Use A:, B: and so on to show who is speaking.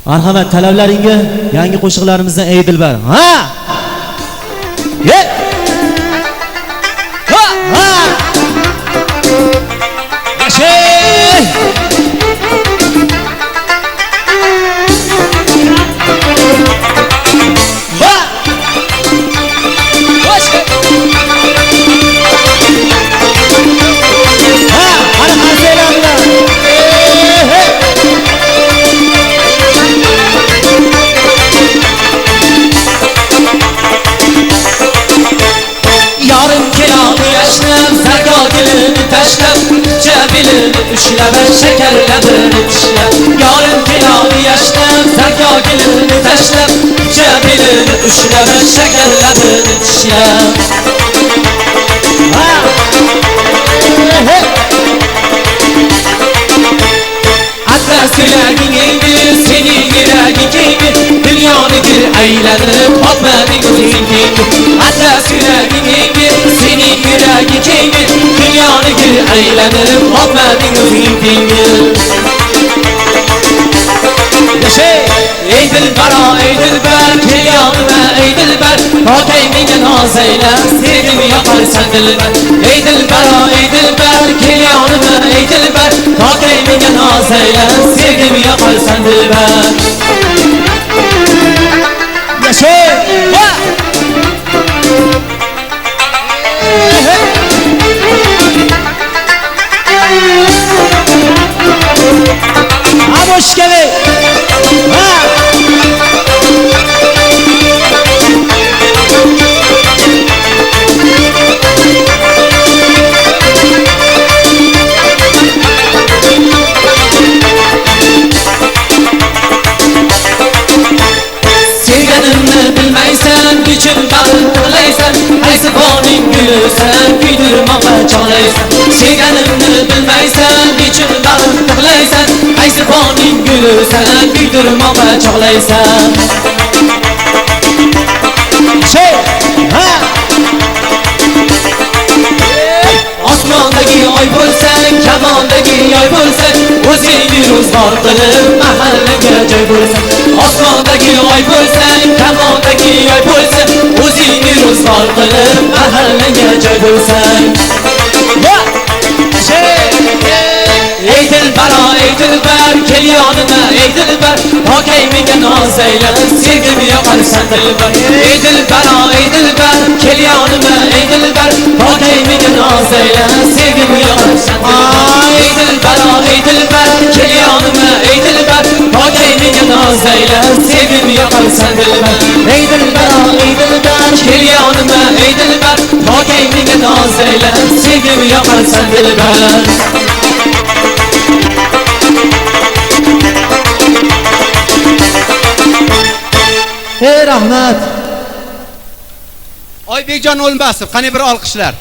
A: Marhamat, talablaringga yangi qo'shiqlarimizdan ey dilbar. Ha! Ye! Ha! Ha! Yashay! Va! Boshqa! Ha! Ana qarsaylarlar.
B: Yarım kelamı yaşlım, zergagilini taşlım, cebilini üşlem, şekerlerini dişlem. Yarım kelamı yaşlım, zergagilini taşlım, cebilini üşlem, şekerlerini dişlem. Atlas yüreğin eğdi, senin yüreğin keydi, dünyanı bir eğlenip atmadın gözün keydi. Atlas yüreğin eğdi, senin yüreğin keydi, dünyanı bir eğlenip atmadın gözün keydi. Yaşay! Ey dilbara, ey dilber, gel yanıma ey dilber, bak eymine naz eyle, sevgimi yaparsan dilber. Ey dilbara, ey dilber, gel yanıma ey dilber, bak eymine naz eyle, sevgimi yaparsan dilber.
A: Yaşay! Ha! Ha boş gelir. Ha!
B: Sevganimni bilmaysan, gücümdan qilaysan, qaysi boning gulsan, kuydirmoqqa chog'laysan. Sevganimni bilmaysan, gücümdan qilaysan, qaysi boning gulsan, kuydirmoqqa chog'laysan.
A: Şey! Ha!
B: Osmondagi oy bo'lsang, kamondagi yoy bo'lsang, o'zingni ro'zg'or qilib mahallaga joy bo'lsang. Osmondagi oy bo'lsang, kamondagi yoy bo'lsang, o'zingni ro'zg'or qilib mahallaga joy bo'lsang.
A: Va! Şey!
B: Ey dilbaro, ey dilbar, kel yonima ey dilbar, tokay menga noz ayla, sevgimi yoqarsan dilbar. Ey dilbaro, ey dilbar, kel yonima ey dilbar, tokay menga noz ayla, sevgimi yoqarsan dilbar. Ey dilbaro, ey dilbar, kel yonima ey dilbar, tokay menga noz ayla, sevgimi yoqarsan dilbar. Ey dilbaro, ey dilbar, kel yonima ey dilbar, tokay menga noz ayla, sevgimi yoqarsan dilbar.
A: Ey rahmat.
C: Oybekjon O'lmasov, qani bir olqishlar.